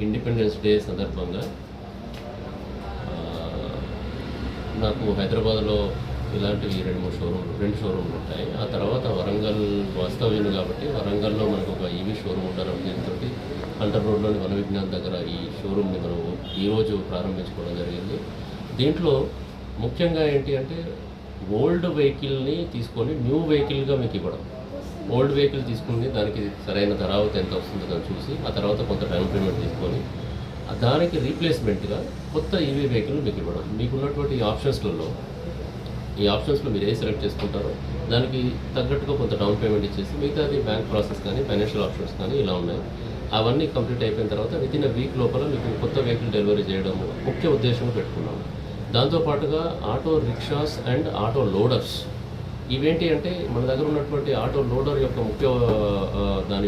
Independence day సందర్భంగా నాకు హైదరాబాద్లో ఇలాంటివి రెండు షోరూమ్లు ఉంటాయి. ఆ తర్వాత వరంగల్ వాస్తవ్యుని కాబట్టి వరంగల్లో మనకు ఒక ఈవీ షోరూమ్ ఉండడం దీంతో అంటర్ రోడ్లోని వన విజ్ఞాన్ దగ్గర ఈ షోరూమ్ని మనం ఈరోజు ప్రారంభించుకోవడం జరిగింది. దీంట్లో ముఖ్యంగా ఏంటి అంటే ఓల్డ్ వెహికల్ని తీసుకొని న్యూ వెహికల్గా మీకు ఇవ్వడం. ఓల్డ్ వెహికల్ తీసుకుని దానికి సరైన ధరావతి ఎంత వస్తుందో దాన్ని చూసి ఆ తర్వాత కొంత డౌన్ పేమెంట్ తీసుకొని దానికి రీప్లేస్మెంట్గా కొత్త ఈవీ వెహికల్ మీకు ఇవ్వడం. మీకున్నటువంటి ఈ ఆప్షన్స్లో మీరు ఏ సెలెక్ట్ చేసుకుంటారో దానికి తగ్గట్టుగా కొంత డౌన్ పేమెంట్ ఇచ్చేసి మిగతాది బ్యాంక్ ప్రాసెస్ కానీ ఫైనాన్షియల్ ఆప్షన్స్ కానీ ఇలా ఉన్నాయి. అవన్నీ కంప్లీట్ అయిపోయిన తర్వాత వితిన్ అ వీక్ లోపల మీకు కొత్త వెహికల్ డెలివరీ చేయడం ముఖ్య ఉద్దేశంగా పెట్టుకున్నాము. దాంతోపాటుగా auto rickshaws and auto loaders ఇవేంటి అంటే మన దగ్గర ఉన్నటువంటి ఆటో లోడర్ యొక్క దాని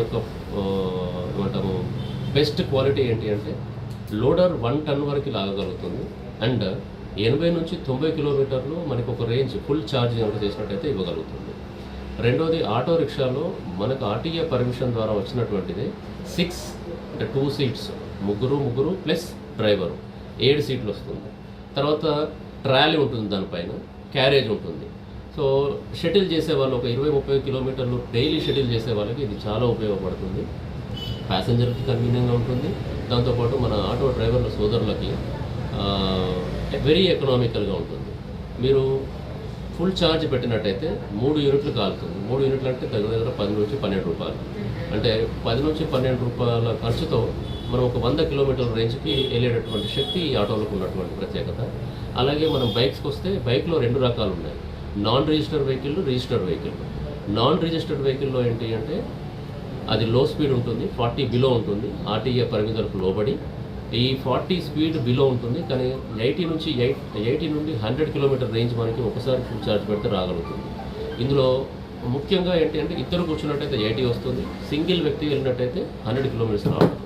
యొక్క ఏమంటాము బెస్ట్ క్వాలిటీ ఏంటి అంటే లోడర్ 1 టన్ వరకు లాగగలుగుతుంది అండ్ 80 నుంచి 90 కిలోమీటర్లు మనకు ఒక రేంజ్ ఫుల్ ఛార్జ్ కనుక చేసినట్టయితే ఇవ్వగలుగుతుంది. రెండోది ఆటో రిక్షాలో మనకు ఆర్టీఏ పర్మిషన్ ద్వారా వచ్చినటువంటిది 6 అంటే 2 సీట్స్ ముగ్గురు ప్లస్ డ్రైవరు 7 సీట్లు వస్తుంది. తర్వాత ట్రాలీ ఉంటుంది, దానిపైన క్యారేజ్ ఉంటుంది. సో షటిల్ చేసే వాళ్ళు ఒక 20-30 కిలోమీటర్లు డైలీ షటిల్ చేసే వాళ్ళకి ఇది చాలా ఉపయోగపడుతుంది. ప్యాసింజర్కి కన్వీనియంట్గా ఉంటుంది. దాంతోపాటు మన ఆటో డ్రైవర్ల సోదరులకి వెరీ ఎకనామికల్గా ఉంటుంది. మీరు ఫుల్ ఛార్జ్ పెట్టినట్టయితే 3 యూనిట్లు కాలుతుంది. 3 యూనిట్లు అంటే దగ్గర 10 నుంచి 12 రూపాయలు. అంటే 10 నుంచి 12 రూపాయల ఖర్చుతో మనం ఒక 100 కిలోమీటర్ల రేంజ్కి వెళ్ళేటటువంటి శక్తి ఈ ఆటోలకు ఉన్నటువంటి ప్రత్యేకత. అలాగే మనం బైక్స్కి వస్తే బైక్లో 2 రకాలు ఉన్నాయి, non registered vehicle, registered vehicle. Non registered వెహికల్లో ఏంటి అంటే అది లో స్పీడ్ ఉంటుంది, 40 బిలో ఉంటుంది, ఆర్టీఏ పరిమితులకు లోబడి. ఈ 40 స్పీడ్ బిలో ఉంటుంది కానీ 80 నుండి 100 కిలోమీటర్ రేంజ్ మనకి ఒకసారి ఫుల్ ఛార్జ్ పెడితే రాగలుగుతుంది. ఇందులో ముఖ్యంగా ఏంటి అంటే ఇద్దరు కూర్చున్నట్టయితే 80 వస్తుంది, సింగిల్ వ్యక్తి వెళ్ళినట్టయితే 100 కిలోమీటర్స్ రావడం.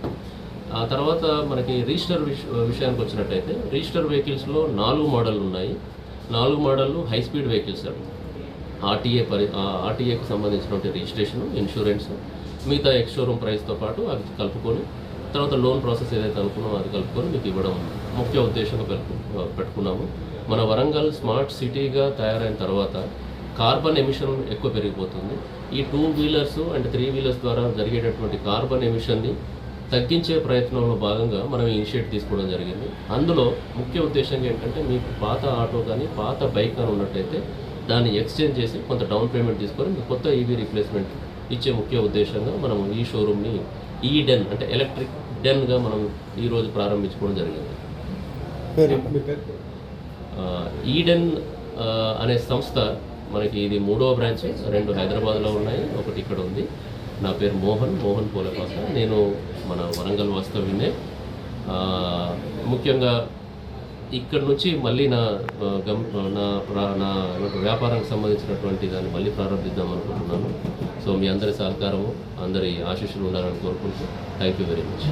ఆ తర్వాత మనకి రిజిస్టర్ విషయానికి వచ్చినట్టయితే రిజిస్టర్ వెహికల్స్లో 4 మోడళ్ళు ఉన్నాయి. 4 మోడళ్ళు హై స్పీడ్ వెహికల్స్ అవి ఆర్టీఏకి సంబంధించినటువంటి రిజిస్ట్రేషను, ఇన్సూరెన్స్, మిగతా ఎక్స్ షోరూమ్ ప్రైస్తో పాటు అవి కలుపుకొని తర్వాత లోన్ ప్రాసెస్ ఏదైతే అనుకున్నామో అది కలుపుకొని మీకు ఇవ్వడం ముఖ్య ఉద్దేశంగా పెట్టుకున్నాము. మన వరంగల్ స్మార్ట్ సిటీగా తయారైన తర్వాత కార్బన్ ఎమిషన్ ఎక్కువ పెరిగిపోతుంది. ఈ 2 వీలర్స్ అండ్ 3 వీలర్స్ ద్వారా జరిగేటటువంటి కార్బన్ ఎమిషన్ని తగ్గించే ప్రయత్నంలో భాగంగా మనం ఇనిషియేట్ తీసుకోవడం జరిగింది. అందులో ముఖ్య ఉద్దేశంగా ఏంటంటే మీకు పాత ఆటో కానీ పాత బైక్ కానీ ఉన్నట్టయితే దాన్ని ఎక్స్చేంజ్ చేసి కొంత డౌన్ పేమెంట్ తీసుకొని మీకు కొత్త ఈవీ రీప్లేస్మెంట్ ఇచ్చే ముఖ్య ఉద్దేశంగా మనం ఈ షోరూమ్ని ఈడెన్ అంటే ఎలక్ట్రిక్ డెన్గా మనం ఈరోజు ప్రారంభించుకోవడం జరిగింది. ఈడెన్ అనే సంస్థ మనకి ఇది 3వ బ్రాంచ్. 2 హైదరాబాద్లో ఉన్నాయి, ఒకటి ఇక్కడ ఉంది. నా పేరు మోహన్ పోలేపాక. నేను మన వరంగల్ వాస్తవ్యునే. ముఖ్యంగా ఇక్కడ నుంచి మళ్ళీ నా వ్యాపారానికి సంబంధించినటువంటి దాన్ని మళ్ళీ ప్రారంభిద్దాం అనుకుంటున్నాను. సో మీ అందరి సహకారము, అందరి ఆశీస్సులు ఉండాలని కోరుకుంటూ థ్యాంక్ యూ వెరీ మచ్.